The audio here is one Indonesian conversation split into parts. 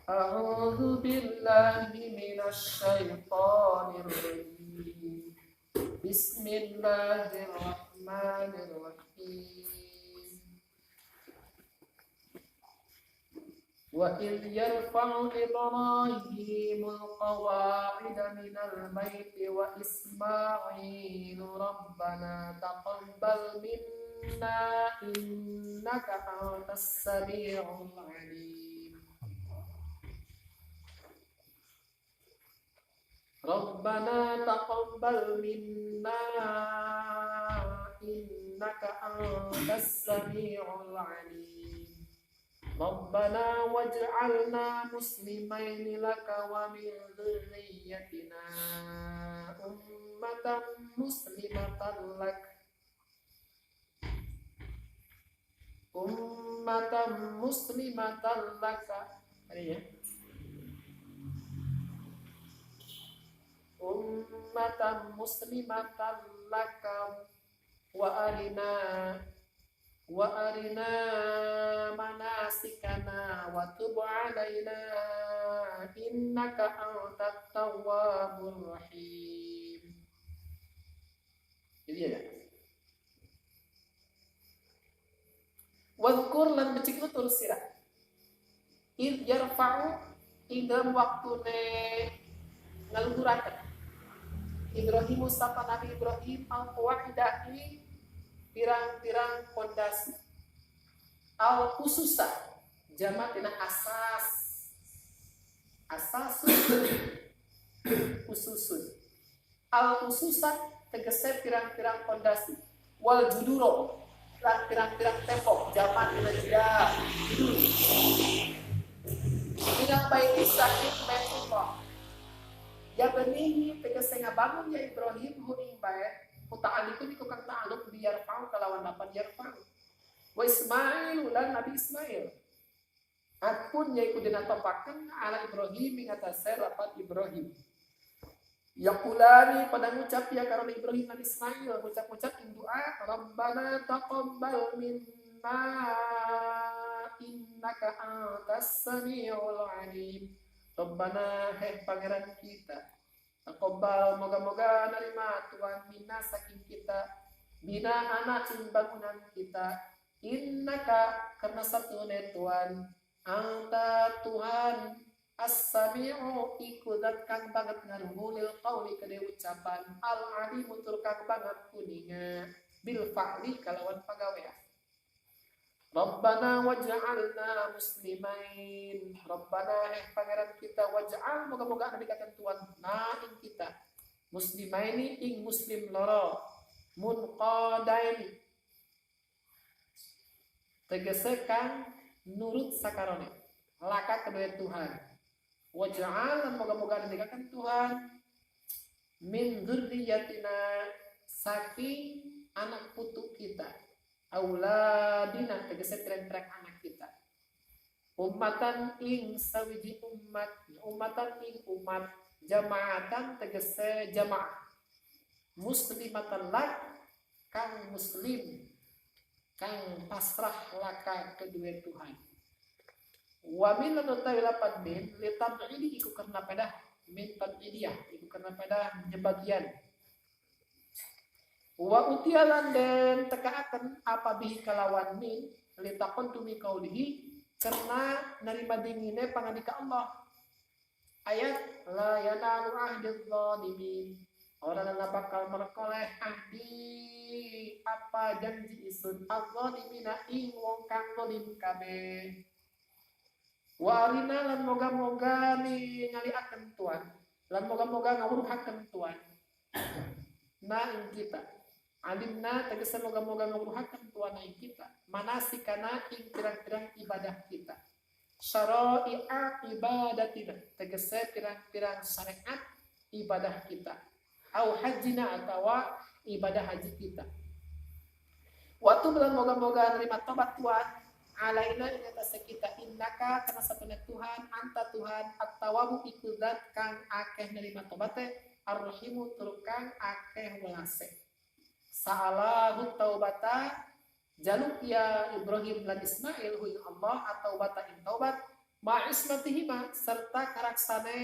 أعوذ بالله من الشيطان الرجيم بسم الله الرحمن الرحيم وإذ يرفع إبراهيم القواعد من البيت وإسماعيل ربنا تقبل منا إنك أنت السميع العليم ربنا تقبل منا إنك أنت السميع العليم ربنا واجعلنا مسلمين لك ومن ذريتنا أمة مسلمة لك ummatan muslimatan laka wa arina manasikana wa tub alaina innaka antat tawwabur rahim. Jadi ya. Wadhkur lan becik tutur sirah. Id yarfa'u dalam waktune ngalurakan Ibrahim sapa Nabi Ibrahim al-qawaidai pirang-pirang pondasi al-khususa jamak dina khususun al-khususa tegese pirang-pirang pondasi wal juduro lan pirang-pirang tembok jamak dina jidar pirang baiti sahih Baitullah ya benihi tegese ngabangun ya Ibrahim hu ing bait muta'alliqun iku kang ta'alluq bi yarfa'u kalawan lapan yarfa'u wa Ismail lan Nabi Ismail akun yaiku dina topakeun ala Ibrahim ing atase lapan Ibrahim yaqulani pada ngucap ya karo Ibrahim lan Ismail ngucap-ngucap ing doa Rabbana taqabbal minna innaka antas samiul alim. Rabbana hai pangeran kita taqabbal moga-moga nerima Tuhan minna saking kita bina anak bangunan kita innaka karena satune Tuhan anta Tuhan as-sami'u iku dat kang banget ngarungulil qauli kade ucapan al-alim tur kang banget kuninga bil fa'li kalawan pagawean. Rabbana waj'alna muslimain. Rabbana pangeran kita waj'al moga-moga ada dikatakan Tuhan na ing kita muslimaini ing muslim loro munqadain tegese kang nurut sakarone laka kedua Tuhan waj'al moga-moga ada dikatakan Tuhan min dzurriyyatina saking anak putu kita auladina tegese tereng-tereng anak kita ummatan ing sawiji ummatan ing umat jamaatan tegese jamaah muslimatan lak kang muslim kang pasrah laka kedua Tuhan wa min utawi lapan min litab'idi iku karena pedah min tab'idiyah iku karena pedah nyebagian wa utialan den tekaaken apa bihi kalawan min litakon tumi kaulihi karena nerima dingine pangandika Allah ayat la yanalu ahdil zalimin orang yang bakal merkoleh ahdi apa janji isun az-zalimina ing wong kang zalim kabeh wa arina lan moga-moga ningaliaken Tuhan lan moga-moga ngawruhaken Tuhan na ing kita alimna tegese moga-moga ngawruhaken Tuhan ing kita manasikana ing pirang-pirang ibadah kita syara'i'a ibadatina tegese pirang-pirang syariat ibadah kita au hajjina atawa ibadah haji kita waktu bulan moga-moga nerima tobat Tuhan alaina ing atase kita innaka kana satuna Tuhan anta Tuhan at-tawwabu iku zat kang akeh nerima tobate ar-rahimu tur kang akeh welase sa'alahu taubata jaluk ya Ibrahim lan Ismail hu Allah atau bata in taubat ma'ismatihima serta karaksane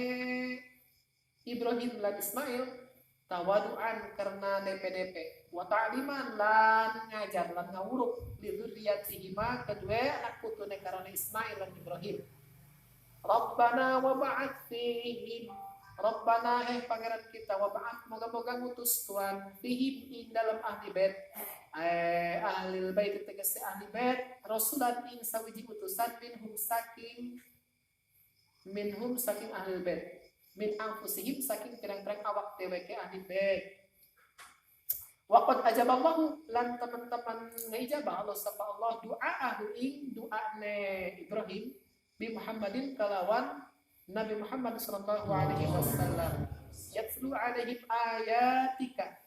Ibrahim lan Ismail tawaduan karena DP wa ta'liman lan ngajar lan ngawuruk li dzurriyyatihima kedua anak putune karena Ismail lan Ibrahim. Rabbana wa ba'ath fihim Rabbana pangeran kita wa ba'ath moga-moga ngutus Tuhan fihim ing dalam ahli bait ahli bait tegese ahli bait rasulan ing sawiji utusan minhum saking ahli bait min anfusihim saking pirang-pirang awak dheweke ahli bait. Waqad ajaballahu lan teman-teman ngijabah Allah sapa Allah du'aahu ing du'ane Ibrahim bi Muhammadin kalawan Nabi Muhammad sallallahu alaihi wasallam yatlu alaihim ayatika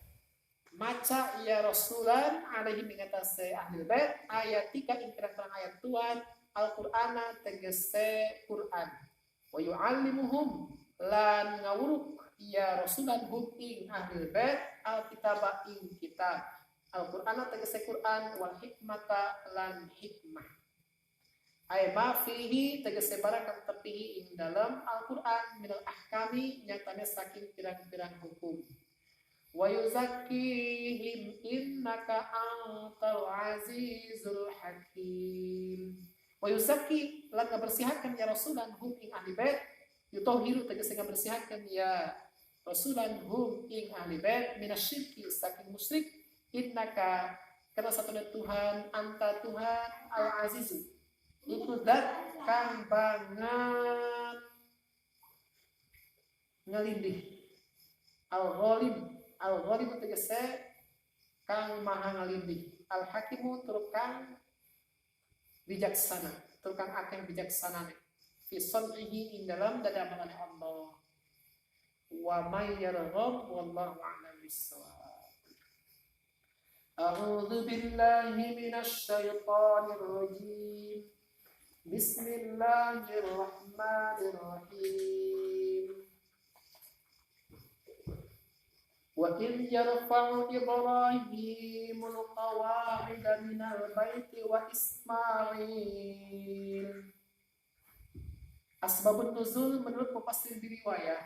maca ya rasulan alaihi mengatasi ahli bait ayatika ing pirang-pirang ayat Tuhan Al-Qur'ana tegese Quran wa yu'allimuhum lan ngawuruk ya rasulan hum ing ahli bait alkitab ing kitab Al-Qur'ana tegese Quran wal hikmata lan hikmah ay ma fihi tegese barang kang tepihi ing dalam Al-Qur'an minal ahkami nyatane saking pirang-pirang hukum wa yuzakkihim innaka antal azizul hakim wa yuzakki lan ngabersihaken ya rasulan hum ing ahli bait yutohiru tegese ngabersihaken ya rasulan hum ing ahli bait minasyirki saking musyrik innaka karena satunya Tuhan anta Tuhan al-azizu itu zat kang banget ngalindih al-ghalib tegese kang maha ngalindih al-hakimu tur kang bijaksana tur kang akeh bijaksana fi sun'ihi ing dalam dadamalan Allah wa may yarghab wallahu a'lam bissawab. A'udzu billahi minasy syaithanir rajim. Bismillahirrahmanirrahim. Wa idh yarfa'u Ibrahimul qawa'ida minal baiti wa Ismail. Asbabun nuzul menurut mufassir riwayah.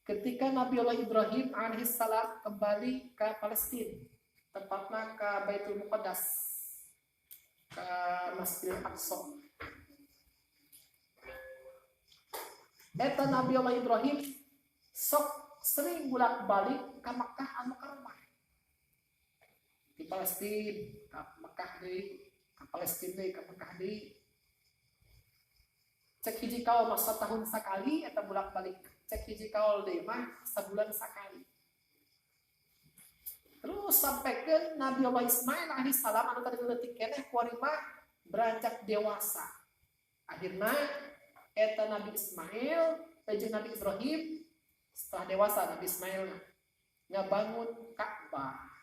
Ketika Nabiullah Ibrahim alaihissalam kembali ke Palestina, tepatnya ke Baitul Muqaddas, ke Masjidil Aqsa. Eta Nabiullah Ibrahim sok sering bolak-balik ke Makkah Al-Mukarramah. Di Palestina, ke Makkah deui, ke Palestina deui, ke Makkah deui. Cek hiji kaul masa tahun sakali eta bolak-balik. Cek hiji kaul deui mah sabulan sakali. Terus sampai ke Nabi Allah Ismail alaihissalam anu tadi leutik keneh kuarima beranjak dewasa. Akhirnya eta Nabi Ismail jeung Nabi Ibrahim setelah dewasa Nabi Ismail ngabangun Ka'bah.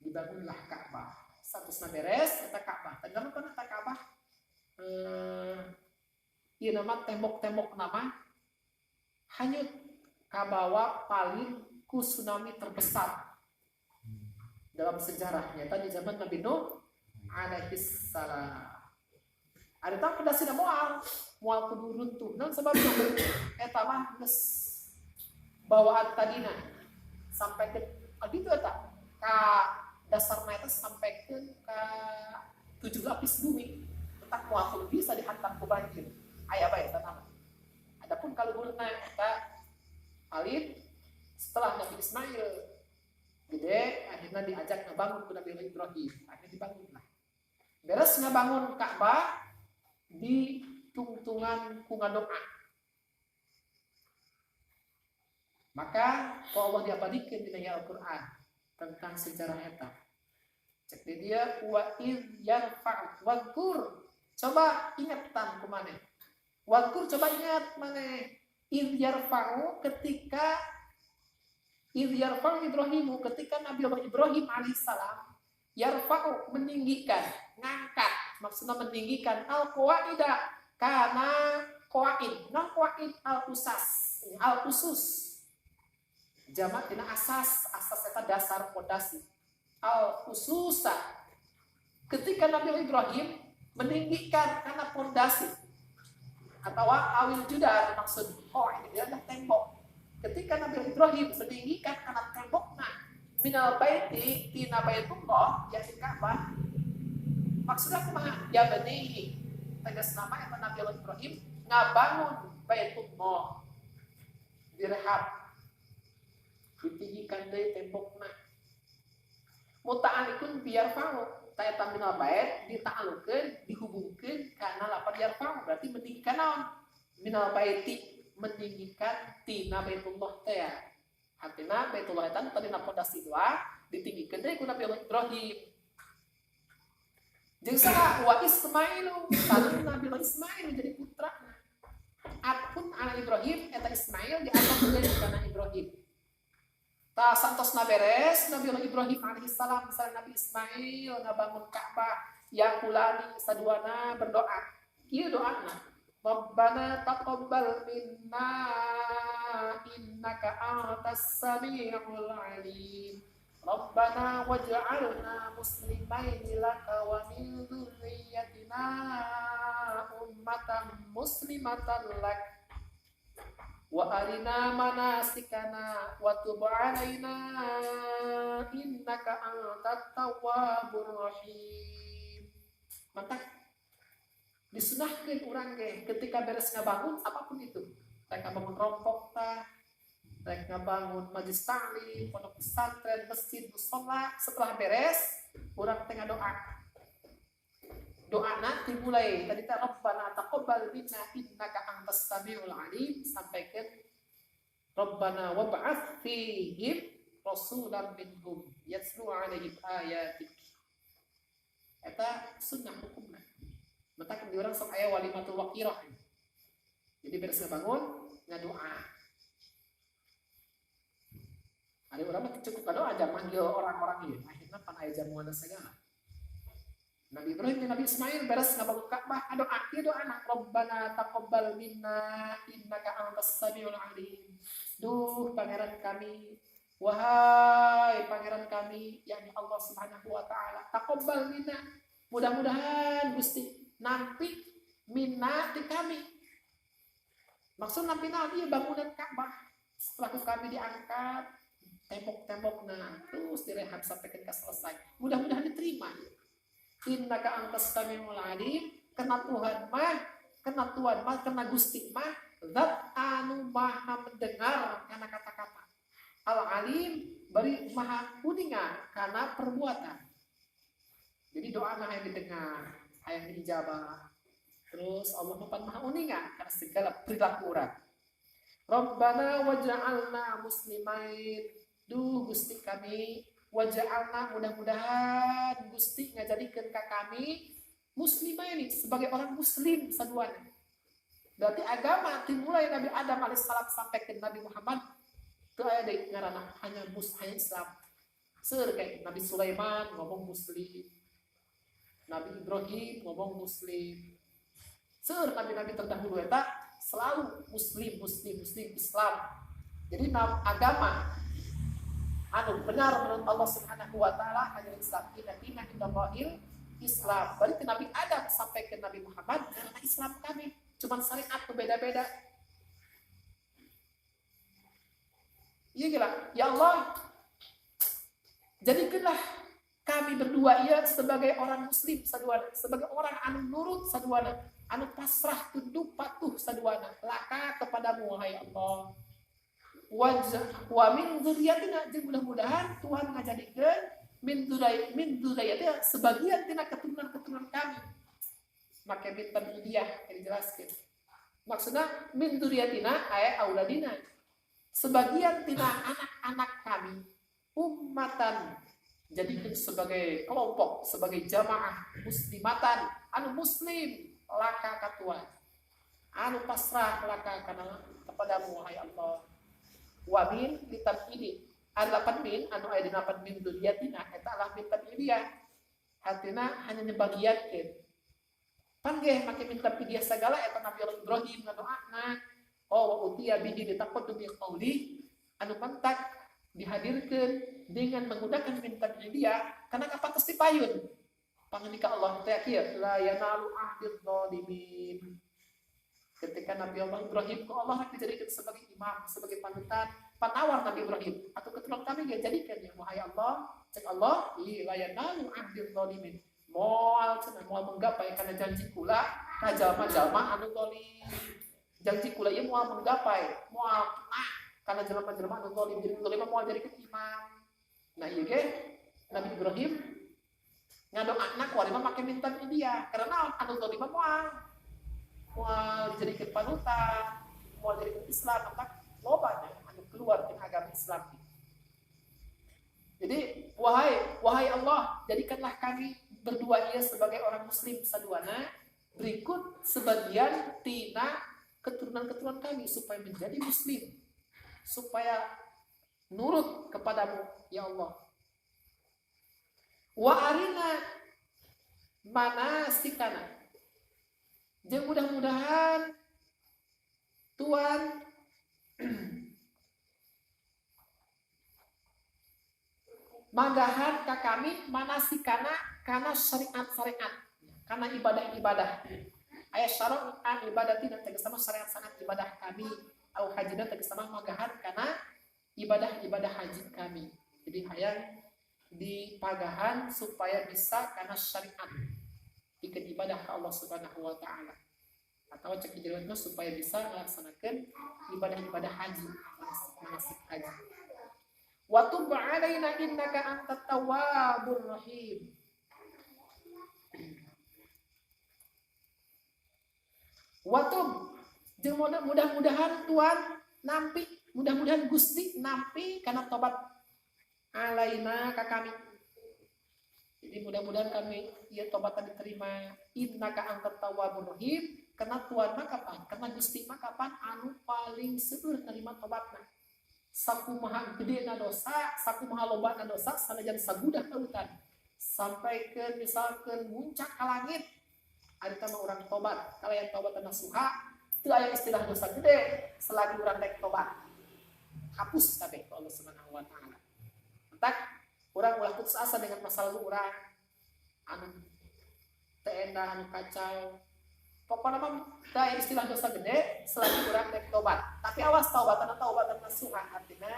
Dibangunlah Ka'bah. Satusna beres eta Ka'bah. Tanggal kana eta Ka'bah? Ieu nama tembok-tembok nama hanyut kabawa paling ku tsunami terbesar dalam sejarahnya tadi zaman Nabi Nuh alaihissalam. Ada tak pada sina moal kudu runtuh. Naon sebabna? Eta mah geus bawaan tadina sampai ke kitu eta ka dasarna eta sampaikeun ka 7 lapis bumi. Tak moal kudu bisa dihantam ku banjir. Aya bae eta nama. Adapun kaluhurna eta alif setelah Nabi Ismail gede, akhirnya diajak ngebangun ke Nabi Ibrahim. Akhirnya dibangunlah. Beres ngebangun Ka'bah, ditungtungan ku ngadoa. Maka Allah diabadikan di Al-Quran tentang sejarah eta. Cek di dia wa idh yarfa'u wadkur. Coba ingatan ku maneh. Wadkur coba ingat maneh. Idh yarfa'u ketika Ibrahimu ketika Nabi Allah Ibrahim alaihissalam yarfa'u meninggikan, ngangkat, maksudnya meninggikan al-qawaida kana qawaid, nah qawaid al-usus jamak dina asas eta dasar fondasi al-ususa Ketika Nabi Ibrahim meninggikan karena pondasi atau awil judar, maksud ini adalah tembok. Ketika Nabi Ibrahim meninggikan karena temboknya minal baiti tina baitullah yang di Ka'bah, maksudnya kumaha ya bani tegas nama yang Nabi Ibrahim ngabangun baitullah dirhab ditinggikan dari tembokna muta'alikun biar fa'u taya taminal bait dita'alukeun dihubungkeun kana lapan biar fa'u berarti meninggikan naon minal baiti meninggikan tina baitullah teh artinya baitullah eta tadi na pondasi doa ditinggikan deui ku Nabi Ibrahim jeung saha wa Ismailu tadi Nabi Ismail jadi putrana Adpun anak Ibrahim eta Ismail diangkat menjadi anak Ibrahim. Ta santos beres Nabi Ibrahim alaihissalam misalnya Nabi Ismail ngabangun Ka'bah yang kulani saduana berdoa. Ieu doana. Rabbana taqabbal minna innaka antas samiul alim. Rabbana waj'alna muslimaini laka wa min dzurriyyatina ummatan muslimatan lak wa arina manasikana wa tub 'alaina innaka antat tawwabur rahim. Mantap. Disunahkeun urang ge ketika beres ngabangun apapun itu. Rek ngabangun rompok tah rek ngabangun majelis taklim, pondok pesantren, masjid, mushola, setelah beres, urang tengah doa. Doana dimulai tadi ta Rabbana taqabbal minna innaka antas samiul alim sampai ke Rabbana wab'ats fihim rasulan minhum yatlu 'alaihim ayatik. Eta sunnah hukumna. Mata di orang sok aya walimatul waqirah. Jadi beres ngabangun ngadoa. Ada orang mah cukup kado aja manggil orang-orang ini. Akhirnya pan aya jamuan segala. Nabi Ibrahim dan Nabi Ismail beres ngabangun Ka'bah, doa ieu doana Rabbana taqabbal minna innaka antas samiul alim. Duh pangeran kami, wahai pangeran kami yakni Allah Subhanahu wa taala, taqabbal minna. Mudah-mudahan Gusti nampi minna di kami. Maksud nampi ieu bangunan Ka'bah. Setelah kami diangkat tembok-tembokna terus direhab sampai ke selesai. Mudah-mudahan diterima. Innaka antas samiul alim, kena Tuhan mah, kena Gusti mah, zat anu maha mendengar kana kata-kata. Al-alim bari maha kuningan kana perbuatan. Jadi doa mah yang didengar, yang diijabah. Terus Allah maha uningan kana segala perilaku urang. Rabbana waj'alna muslimain. Duh Gusti kami waja'alna mudah-mudahan Gusti ngajadikeun ka kami muslimain sebagai orang muslim saduana. Berarti agama dimulai Nabi Adam alaihissalam sampai ke Nabi Muhammad teu aya deui ngaranna hanya Islam. Seueur kayak Nabi Sulaiman ngomong muslim. Nabi Ibrahim ngomong muslim. Seueur nabi-nabi terdahulu eta selalu muslim Islam. Jadi agama anu benar menurut Allah Subhanahu wa taala hanya Islam. Inna indallahil Islam. Berarti Nabi Adam sampai ke Nabi Muhammad karena Islam kami cuman syariat berbeda-beda. Iya gila. Ya Allah, jadikanlah kami berdua ya sebagai orang muslim saduana, sebagai orang anu nurut saduana, anu pasrah tunduk patuh saduana, laka kepadamu wahai Allah. Wa min dzurriyyatina, jeung mudah-mudahan Tuhan ngajadikeun min dzurriyyatina sebagian tina keturunan-keturunan kami. Make bintan idiyah yang dijelaskeun. Maksudna min dzurriyyatina aya auladina. Sebagian tina anak-anak kami ummatan jadikan sebagai kelompok, sebagai jamaah muslimatan, anu muslim laka ka Tuhan. Anu pasrah laka kana kepadamu wahai Allah. Wa min litabidi alapan min anu aya dina lapan min dzurriyyatina eta adalah min tabidiyah hatina hanya nyebagiankeun panggeh make min tabidiyah sagala eta Nabi Ibrahim ngadoana wa utiya bihi litaqaddu bi qauli anu pantak dihadirkeun dengan menggunakan min tabidiyah kana kapatos dipayun Pangandika Allah teh kieu la yanalu ahdid zalimin. Ketika Nabi Allah Ibrahim ku Allah dijadikan sebagai imam, sebagai panutan, penawar Nabi Ibrahim atau keturunan kami dia jadikan ya wahai Allah, cek Allah, la yanalu ahdid zalimin. Moal cenah moal menggapai karena janji kula ka jalma-jalma anu zalim. Janji kula ieu moal menggapai, moal kena karena jalma-jalma anu zalim. Jadi zalim moal jadikeun imam. Nah ieu ge Nabi Ibrahim ngadoana ku ari mah make minta dia karena anu zalim moal jadikeun panutan, moal jadikeun Islam maka lobanya anu keluar dari agama Islam. Jadi wahai Allah, jadikanlah kami berdua ia sebagai orang muslim saduana, berikut sebagian tina keturunan-keturunan kami supaya menjadi muslim, supaya nurut kepadamu ya Allah. Wa arina manasikana. Jeung mudah-mudahan Tuhan magahan ka kami manasikana kana syariat-syariat, kana ibadah-ibadah. Aya syariat ibadah tidak tegasama syariat-syariat ibadah kami, au hajina tegasama magahan kana ibadah-ibadah haji kami. Jadi hayang dipagahan supaya bisa karena syariat ikut ibadah ke Allah Subhanahu wa taala. Atau cek dijelaskan supaya bisa melaksanakan ibadah-ibadah haji, manasik haji. Wa tub 'alaina innaka antat tawwabur rahim. Wa tub jeung mudah-mudahan Tuhan nampi, mudah-mudahan Gusti nampi kana tobat alaina ka kami. Jadi mudah-mudahan kami ya tobatan diterima. Innaka antat tawwabur rahim. Karena Tuhan mah kapan? Karena Gusti mah kapan anu paling seueur nerima tobatna. Sakumaha gedena dosa, sakumaha lobana dosa sanajan sagudah kautan. Sampai ke misalkan muncak ka langit. Ari teh mah urang tobat. Kalayan tobat nasuha, teu aya istilah dosa gede selagi urang rek tobat. Hapus kabeh ku Allah Subhanahu wa taala. Tak orang ulah putus asa dengan masa lalu orang anu teu endah anu kacau. Pokokna mah da istilah dosa gede selagi urang rek tobat. Tapi awas taubatan nasuha artinya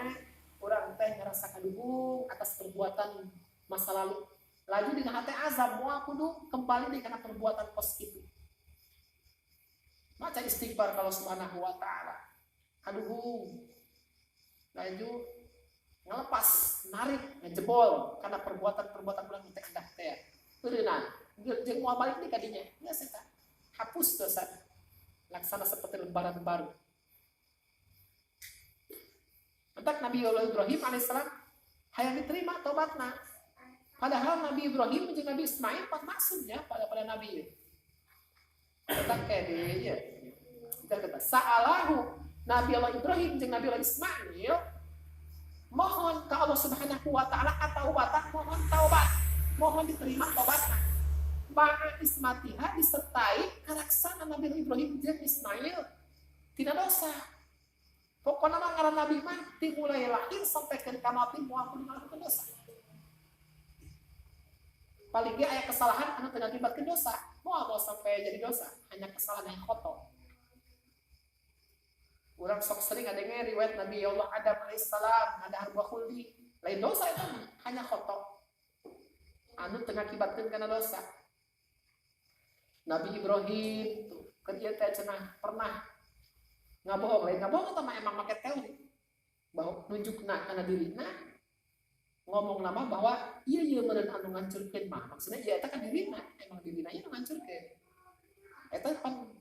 urang teh ngerasa kadubung atas perbuatan masa lalu. Laju dina hate azab moal kudu kembali deui kana perbuatan pos kitu. Maca istighfar kalau Subhanahu wa taala. Kadubung. Laju ngelepas, narik, ngejebol karena perbuatan-perbuatan ulang teh endah teh. Teureunana, jeung moal balik deui ka dinya. Geus eta. Hapus dosa. Laksana seperti lembaran baru. Entak Nabi Allah Ibrahim alaihissalam hayang diterima tobatna. Padahal Nabi Ibrahim jeung Nabi Ismail pas maksudnya pada Nabi. Entak kayak dia. Kita kata sa'alahu Nabi Allah Ibrahim jeung Nabi Allah Ismail mohon ke Allah Subhanahu wa taala at-taubatan, mohon taubat, mohon diterima taubatna. Ma'a ismatiha disertai karaksana Nabi Ibrahim jeung Ismail tidak dosa. Pokokna mah ngaran Nabi mah ti mulai lahir sampai ke kamati moal melakukan dosa. Paling ge aya kesalahan anu teu ngakibatkeun dosa, moal sampai jadi dosa, hanya kesalahan yang kotor. Urang sok sering ngadenge riwayat Nabi Allah Adam alaihissalam ada harba khuldi. Lain dosa itu hanya khotok. Anu teu ngakibatkeun kana dosa. Nabi Ibrahim tuh kerja teh cenah pernah ngabohong, lain ngabohong eta mah emang make teori. Bahwa nunjukna kana dirina ngomong nama bahwa ieu meureun anu ngancurkeun mah. Maksudnya ieu eta kan dirina, emang dirina ieu ngancurkeun. Eta pan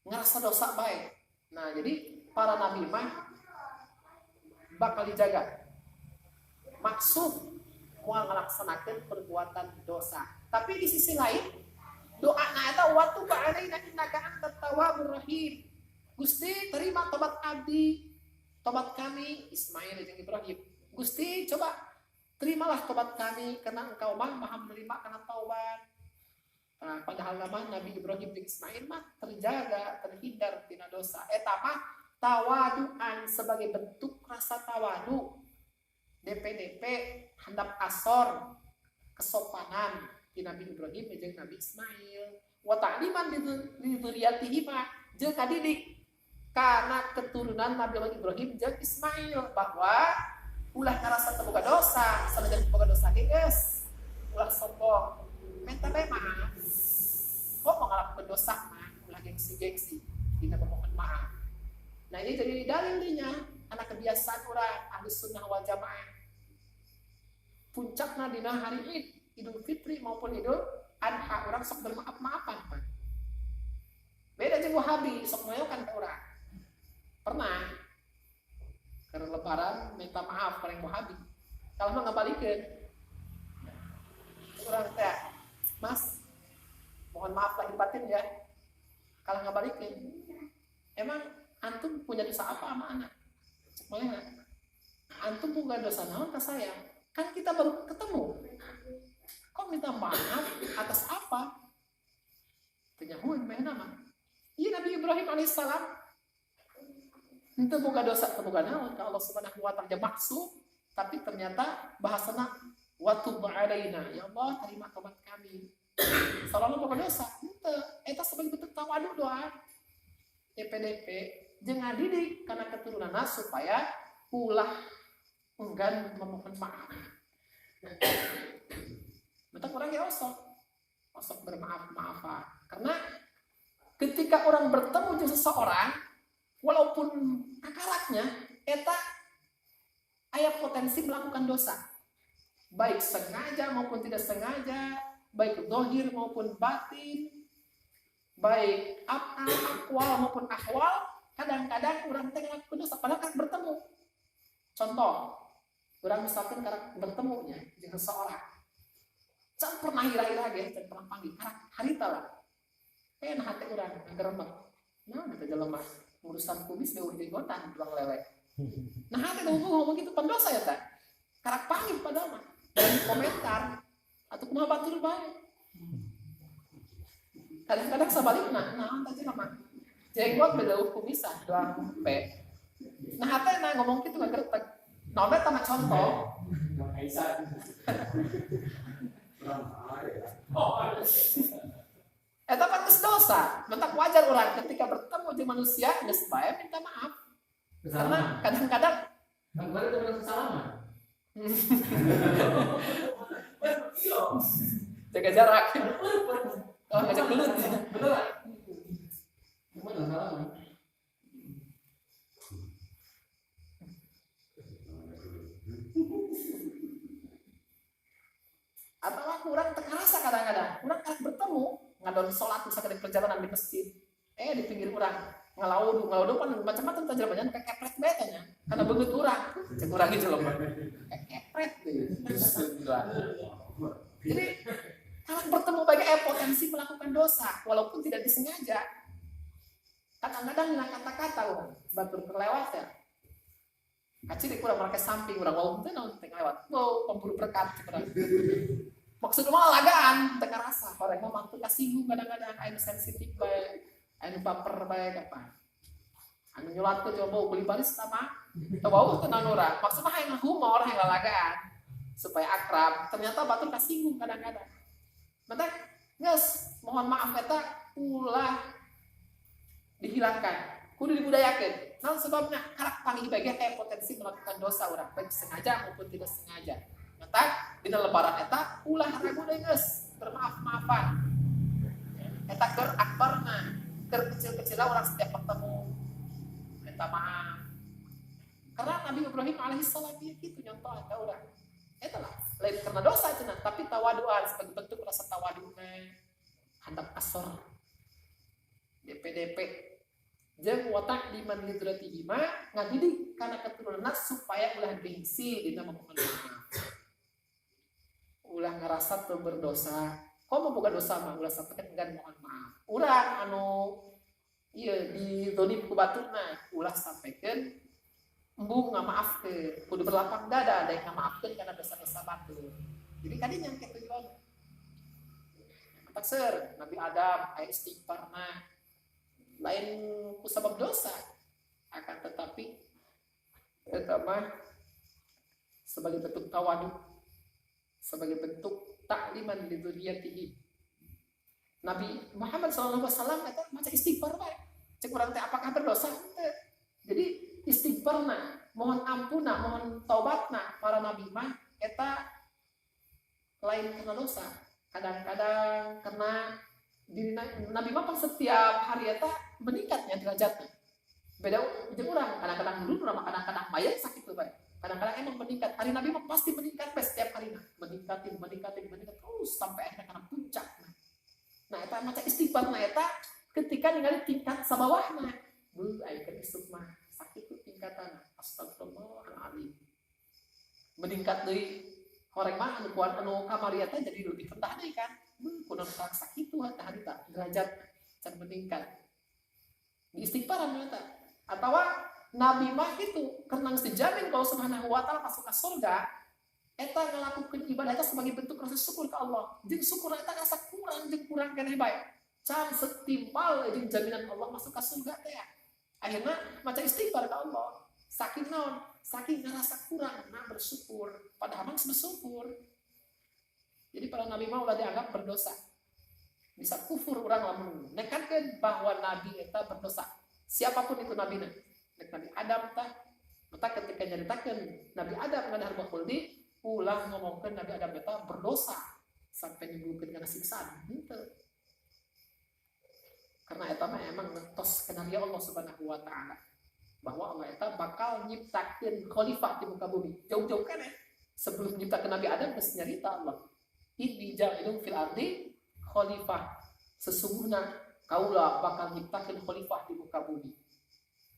ngerasa dosa bae. Nah, jadi para nabi mah bakal dijaga. Maksud mau melaksanakan perbuatan dosa. Tapi di sisi lain, doana eta wa tub 'alaina innaka antat tawwabur rahim. Gusti terima tobat abdi, tobat kami Ismail jeung Ibrahim. Gusti coba terimalah tobat kami karena Engkau mah Maha menerima kana taubat. Nah, padahal nama Nabi Ibrahim dan Ismail mah terjaga, terhindar tina dosa. Eta mah tawaduan sebagai bentuk rasa tawadu. DP handap asor, kesopanan. di Nabi Ibrahim jeung Nabi Ismail wa ta'liman li dzurriyyatihima jeung kadidik karena keturunan Nabi Ibrahim jeung Ismail bahwa ulah ngarasa teu boga dosa sanajan boga dosa ge geus ulah sombong minta bae maaf kok mau ngalakukeun dosa mah ulah gengsi dina memohon maaf. Nah ini jadi dalilnya anak kebiasaan orang Ahlus Sunnah wal Jamaah puncakna dina hari Idul Fitri maupun Idul Adha orang sok bermaaf-maafan Pak. Beda jeung Wahabi sok ngoyokan ke orang. Pernah karena lebaran minta maaf paling Wahabi. Kalau mah ngabalikeun. Orang teh, Mas, mohon maaf lahir batin ya. Kalau ngabalikeun. Emang antum punya dosa apa sama anak? Boleh nggak? Antum punya dosa naon ke saya? Kan kita baru ketemu. Kok minta maaf atas apa? Penyahuan main nama. Iya Nabi Ibrahim alaihissalam. Itu boga dosa, boga naon. Kalau Allah Subhanahu wa taala maksud, tapi ternyata bahasana wa tub alaina. Ya Allah, terima tobat kami. Selalu boga dosa. Henteu, eta sebagai bentuk tawadu doa. PDP jeung ngadidik kana keturunanna supaya ulah enggan memohon maaf. Maka orang ya osok bermaaf-maafan. Karena ketika orang bertemu dengan seseorang, walaupun akaratnya, eta aya potensi melakukan dosa, baik sengaja maupun tidak sengaja, baik zahir maupun batin. Baik akwal maupun ahwal, kadang-kadang orang teh ngelakuin dosa padahal kan bertemu. Contoh, orang misalkan karena bertemunya dengan seseorang, can pernah hira-hira ge, can pernah panggil, harita lah. Nah hati orang geremet. Nah, kita jelema urusan kumis ge urang jenggotan tuang lele. Nah hati ngomong gitu pendosa ya teh. Karak panggil padahal mah. Dan komentar atau kumaha batur bae. Kadang-kadang sebaliknya, nah tadi nama jenggot beda kumisan doang pe. Nah hati ngomong gitu nggak gertek. Nah udah tamat contoh. Eta kan dosa. Mentak wajar orang ketika bertemu dengan manusia geus bae minta maaf. Karena kadang-kadang kemarin itu merasa salaman. jaga jarak. Oh, ngajak gelut. Beneran. Kemarin salaman. Atau kurang terasa kadang-kadang. Kurang kadang bertemu ngadon sholat misalkan di perjalanan di masjid. Di pinggir kurang ngelaudu kan macam-macam terjemahannya kayak kepret betanya. Karena begitu kurang, cek kurang gitu loh. Kepret gitu. Jadi kalau bertemu bagi potensi melakukan dosa walaupun tidak disengaja. Kadang-kadang dengan kata-kata orang batur terlewat ya. Acil kurang mereka samping orang mau teh naon teh lewat. Wow, pemburu berkat kurang. Maksudnya malah lagaan teu karasa. Orang mah mantu kasinggung kadang-kadang anu sensitif bae, anu baper bae apa. Anu nyulatkeun coba beli baris sama teu bau teu naon urang. Maksudnya hayang humor, hayang lalagaan supaya akrab. Ternyata batur kasinggung kadang-kadang. Mata geus mohon maaf eta ulah dihilangkan. Kudu dibudayakeun. Naon sebabna karak panggih bagian potensi melakukan dosa urang baik sengaja maupun tidak sengaja. Mata dina lebaran eta ulah ragu deui geus bermaaf-maafan. Eta keur akbarna, keur kecil-kecilna urang setiap bertemu minta maaf. Karena Nabi Ibrahim alaihissalam kitu nyontohan ka urang. Eta lah lain karena dosa cenah tapi tawaduan sebagai bentuk rasa tawaduna handap asor DPDP jeung watak di man lidratihi ngadidik kana keturunan supaya ulah gengsi dina memohon maaf ulah ngerasa teu berdosa kok mau boga dosa mah ulah sampaikan enggan mohon maaf urang anu ieu didolip ku baturna ulah sampaikan embung ngamaafkeun kudu berlapang dada daek ngamaafkeun kana dosa-dosa batur jadi kadinya kitu tujuan paseur Nabi Adam aya istighfarna lain ku sabab dosa akan tetapi eta mah sebagai bentuk tawadu sebagai bentuk ta'liman li dzurriyyatihi. Nabi Muhammad SAW eta maca istighfar bae. Cek urang teh apakah berdosa? Jadi istighfarna, mohon ampuna, mohon taubatna para nabi mah eta lain karena dosa. Kadang-kadang karena diri nabi mah pas setiap hari eta meningkatnya derajatnya. Beda jeung urang, kadang-kadang dulu urang kadang-kadang mayat sakit tuh bae. Kadang-kadang emang meningkat. Hari nabi mah pasti meningkat setiap harinya. Meningkat terus sampai akhirnya karena puncak. Nah, eta maca istighfar na eta ketika ningali tingkat sabawahna. Ayeuna isuk mah sakit tuh tingkatan. Astagfirullahaladzim. Meningkat deui horeng mah anu kuat anu kamari eta jadi lebih rendah deui kan. Kunaon sakit tuh harita derajat can meningkat. Di istighfaran eta. Atawa nabi mah itu karena dijamin kalau Subhanahu wa taala masuk ke surga eta ngalakukeun ibadah eta sebagai bentuk rasa syukur ke Allah. Jeung syukur eta rasa kurang keneh bae. Can setimpal jeung jaminan Allah masuk ke surga teh. Akhirna maca istighfar ke Allah. Saking naon? Saking ngerasa kurang nah bersyukur. Padahal mah bersyukur. Jadi para nabi mah ulah dianggap berdosa. Bisa kufur orang lamun nekankeun bahwa nabi eta berdosa. Siapapun itu nabina. Nabi Adam tah. Mata ketika nyaritakeun Nabi Adam ngadahar khuldi ulah ngomongkeun Nabi Adam eta berdosa sampai nimbulkeun kana siksaan. Henteu. Karena eta mah emang ngetos kana Allah Subhanahu wa taala bahwa Allah eta bakal nyiptakeun khalifah di muka bumi. Jauh-jauh keneh sebelum nyiptakeun Nabi Adam geus nyarita Allah. Inni ja'ilun fil ardi khalifah. Sesungguhnya kaulah bakal nyiptakeun khalifah di muka bumi.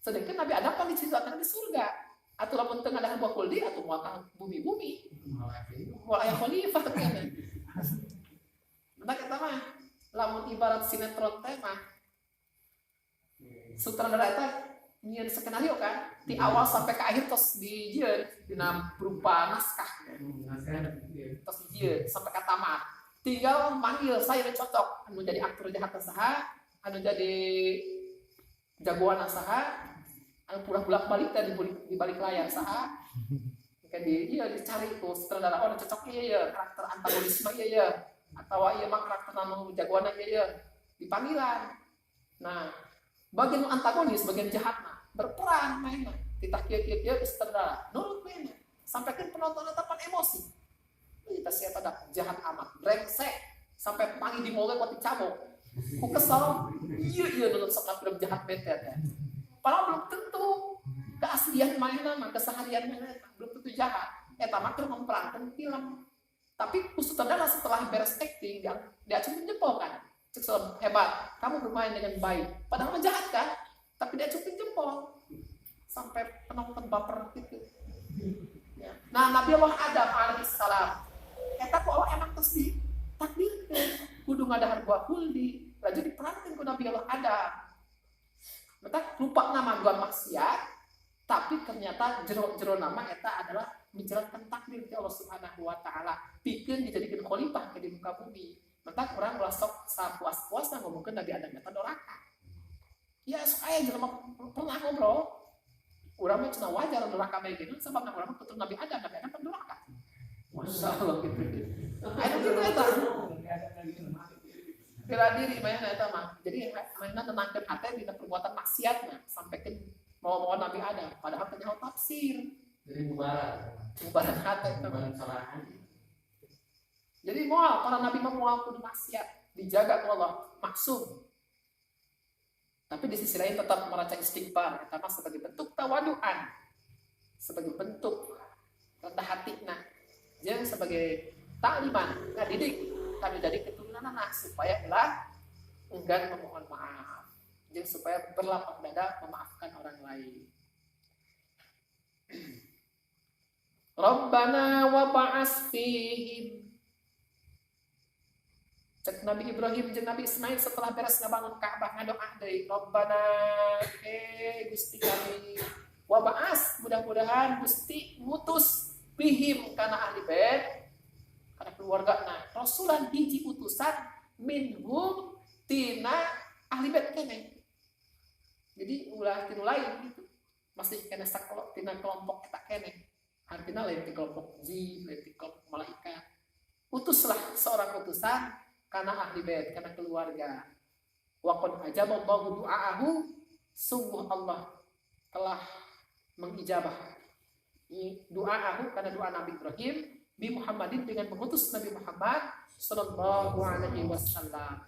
Sedangkan Nabi Adam kan diciptakan di surga. Atau lamun teu ngadahan buah kuldi atau moal ka bumi-bumi. Moal aya khalifah kan. Maka eta mah lamun ibarat sinetron teh mah sutradara eta nyieun skenario kan di awal sampai ke akhir terus dijieun dina berupa naskah. Terus dijieun sampai ke tamat. Tinggal manggil saya cocok anu jadi aktor jahat saha, anu jadi jagoan saha, anu pura bolak-balik tadi di balik layar saha. Kan dicari tuh sutradara oh cocok ieu karakter antagonisme ieu atau ieu mah karakter anu jagoanna ieu di panggilan. Nah, bagian antagonis, bagian jahatna berperan mainnya. Kita kieu sutradara nurut mainnya. Sampaikan penonton tapan emosi. Kita siapa dah jahat amat, brengsek sampai pangi di mall kuat dicabok. Ku kesal, iya nonton sok film jahat bete teh. Padahal belum tentu keaslian mainan, keseharian mainan belum tentu jahat. Eta mah keur memperankan film. Tapi sutradara setelah beres acting dia acungin jempol kan. Cek hebat, kamu bermain dengan baik. Padahal mah jahat kan, tapi dia acungin jempol. Sampai penonton baper gitu. Ya. Nah, Nabi Allah Adam alaihissalam eta ku Allah emang terus ditakdirkeun kudu ngadahar buah kuldi laju diperankeun ku Nabi Allah Adam. Mata lupa nama dua maksiat tapi ternyata jero nama eta adalah menjalankan takdir dari Allah Subhanahu wa taala pikeun dijadikeun khalifah ke di muka bumi. Mata urang ulah sok sapuas-puasna ngomongkeun Nabi Adam eta doraka. Ya sok aya jelema pernah ngobrol urang mah cenah wajar doraka bae geuning sababna urang mah putra Nabi Adam kan doraka. Masya Allah gitu. Ayo gitu eta. Bela diri mainan eta mah. Jadi mainan tenangkeun hate dina perbuatan maksiatna sampaikeun mau Nabi Adam padahal teh nyaho tafsir. Jadi bubaran hate eta mah. Jadi moal para nabi mah moal kudu maksiat dijaga ku Allah maksum. Tapi di sisi lain tetap meraca istighfar eta mah sebagai bentuk tawaduan. Sebagai bentuk rendah hatina. Jeung sebagai takliman ngadidik kami dari keturunan anak supaya ulah enggan memohon maaf jeung supaya berlapang dada memaafkan orang lain. Rabbana wa ba'ats fihim. Cek Nabi Ibrahim jeung Nabi Ismail setelah beres ngabangun Ka'bah ngadoa deui Rabbana Gusti kami wa ba'ats mudah-mudahan Gusti ngutus fihim kana ahli bait kana keluargana rasulan hiji utusan minhum tina ahli bait keneh. Jadi ulah tinu lain gitu. Masih kena sakolok tina kelompok eta keneh. Artinya lain ti kelompok jin, lain ti kelompok malaikat. utuslah seorang utusan karena ahli bait, karena keluarga. Wa qad ajaballahu du'aahu, sungguh Allah telah mengijabah du'aahu, karena doa Nabi Ibrahim bi Muhammadin, dengan mengutus Nabi Muhammad sallallahu alaihi wasallam.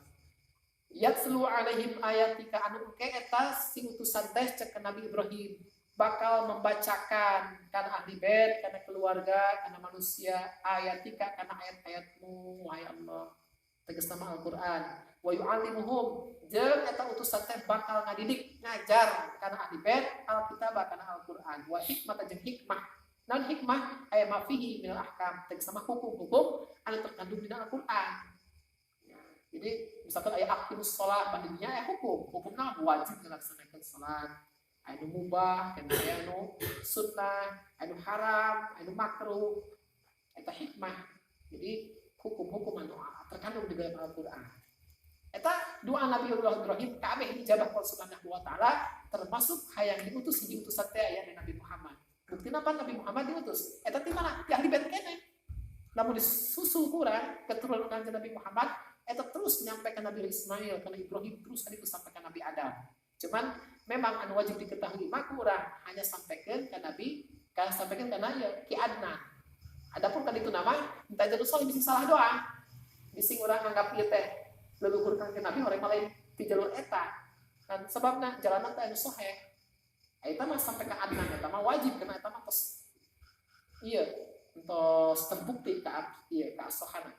Yatslu alaihim ayatika, anu engke eta si utusan teh cek Nabi Ibrahim bakal membacakan karena ahli bait, karena keluarga, karena manusia, ayatika, karena ayat-ayatmu wahai Allah, tegas nama Al-Qur'an. Wa yu'allimuhum, jeung eta utusan teh bakal ngadidik, ngajar karena ahli bait Alkitab, karena Al-Qur'an. Wa hikmah, jeung hikmah. Naon hikmah? Aya ma fihi minal ahkam, tegas sama hukum-hukum anu terkandung di Al-Qur'an. Jadi misalkan aya aqimus shalah, bandingnya aya hukumna wajib dilaksanakan salat. Anu mubah, anu sunnah, anu haram, anu makruh, eta hikmah. Jadi hukum-hukum anu terkandung di dalam Al-Qur'an. Eta doa Nabi Ibrahim kabeh dijabah Allah Subhanahu wa taala, termasuk hayang diutus di utusan teh aya Nabi Muhammad. Buktina apa Nabi Muhammad diutus? Eta ti mana? Di ahli bait keneh. Lamun disusul kurang keturunan Nabi Muhammad, eta terus menyampaikan Nabi Ismail, karena Ibrahim terus tadi sampaikan Nabi Adam. Cuman memang anu wajib diketahui mah kurang hanya sampaikan ke Nabi, kan sampaikan karena ya Ki Adnan. Adapun kan itu nama minta jadi soal bisa salah doa. Bisi orang anggap ieu teh leluhur ka Nabi orang lain di jalur eta. Kan sebabna jalanan teh anu sahih. Eta mah sampai ke Adnan, eta mah wajib karena eta mah tos ieu tos terbukti ka ieu ka sahana.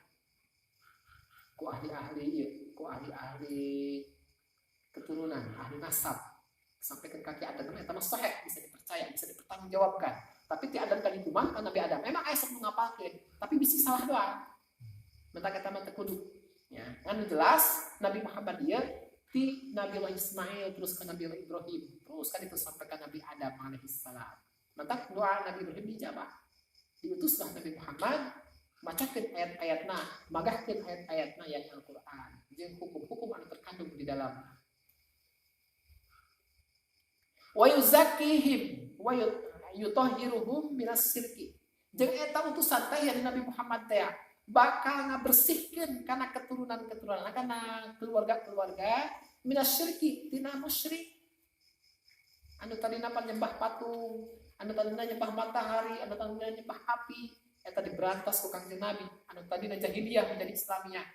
Ku ahli-ahli ieu, ku ahli-ahli keturunan, ahli nasab sampai ke kaki Adam, eta mah sahih, bisa dipercaya, bisa dipertanggungjawabkan. Tapi ti Adam kan itu mah kan Nabi Adam memang aya sok ngapalkeun, tapi bisa salah doa. Mentak eta mah teu kudu. Ya, anu jelas Nabi Muhammad dia ti Nabi Ismail terus ke Nabi Ibrahim, terus kan itu sampai ke Nabi Adam alaihissalam. salam. Mentak doa Nabi Ibrahim dijabah. Diutuslah Nabi Muhammad bacakeun ayat-ayatna, magahkeun ayat-ayatna yang Al-Qur'an, jeung hukum-hukum anu terkandung di dalamnya. Wa yuzakkihim wa yutahhiruhum minas syirki. Jeung eta utusan teh yang Nabi Muhammad teh bakal ngabersihkeun kana keturunan-keturunan, kana keluarga-keluarga minas syirki, tina musyrik. Anu tadina nyembah patung, anu tadina nyembah matahari, anu tadina nyembah api, eta diberantas ku Kangjeng Nabi. Anu tadina jahiliyah menjadi Islamiyah.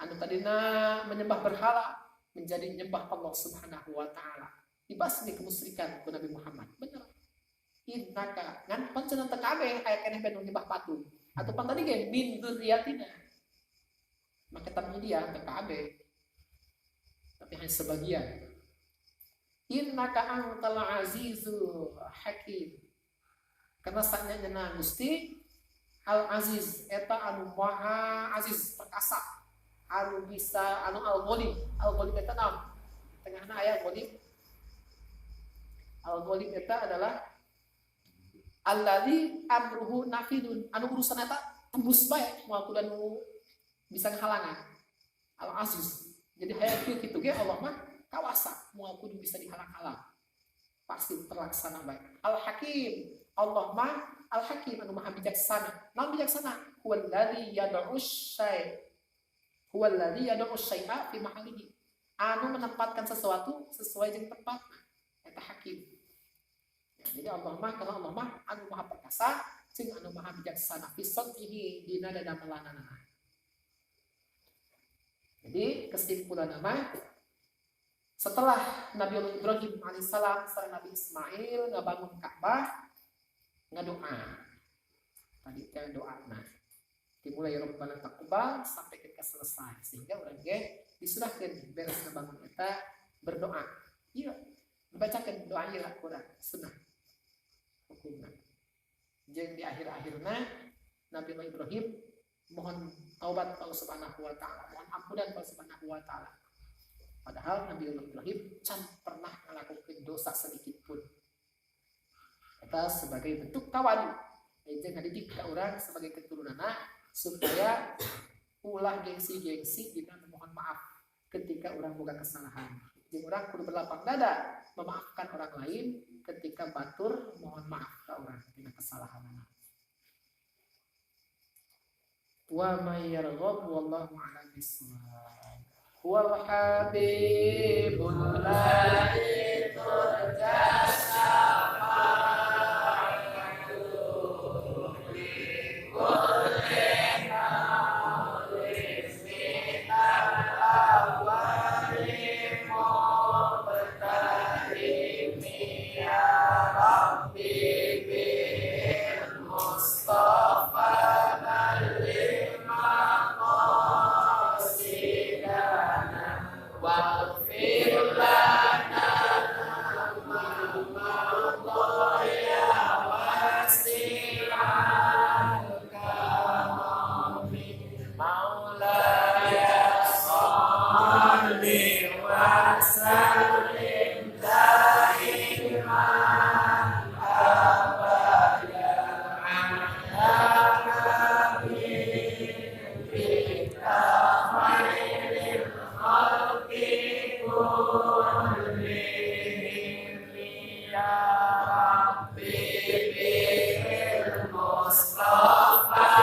Anu tadina menyembah berhala menjadi nyembah Allah Subhanahu wa taala. Dibasmi kemusyrikan ku Nabi Muhammad. Bener. Innaka ngan panceun teu kabeh aya keneh ben nyembah patung. Atau pan tadi ge min dzurriyyatina. Maka tamnya dia teu kabeh. Tapi hanya sebagian. Innaka antal azizul hakim. Karena saknya nyeuna Gusti Al Aziz eta anu maha aziz, perkasa. Anu bisa anu al-ghalib. Al-ghalib eta naon? Tengahna aya ghalib. Al-ghalib eta adalah alladzi amruhu nafidun, anu urusan eta tembus bae moal kudu anu bisa ngahalangan. Al-Aziz. Jadi hayang kitu ge Allah mah kawasa moal kudu bisa dihalang-halang. Pasti terlaksana baik. Al-Hakim, Allah mah Al-Hakim anu maha bijaksana. Naon bijaksana? Huwallazi yad'u syai'. Huwallazi yad'u syai'a fi mahallihi. Anu menempatkan sesuatu sesuai jeung tempatna. Eta Hakim. Ya, jadi Allah mah karena Allah mah anu maha perkasa, jeung anu maha bijaksana fi sun'ihi dina dadamelanana. Jadi kesimpulan nama setelah Nabi Ibrahim alaihissalam sareng Nabi Ismail ngabangun Ka'bah, ngadoa. Tadi teh doana. Dimulai Rabbana taqabbal sampai ke selesai sehingga urang ge disurahkeun beres ngabangun eta berdoa. Ieu dibacakeun doa ieu Al-Qur'an sunnah. Hukumna. Jeung di akhir-akhirna Nabi Ibrahim mohon taubat Allah Subhanahu wa taala, mohon ampunan Allah Subhanahu wa taala. Padahal Nabi Ibrahim can pernah melakukan dosa sedikit pun. Eta sebagai bentuk tawadu. Jeung ngadidik ka urang sebagai keturunanna supaya ulah gengsi-gengsi dina mohon maaf ketika urang boga kesalahan. Jeung urang kudu berlapang dada memaafkan orang lain ketika batur mohon maaf ka urang dina kesalahanna. wa may yarghab wallahu a'lam bissawab. Wal habibul ladzi turja Mustafa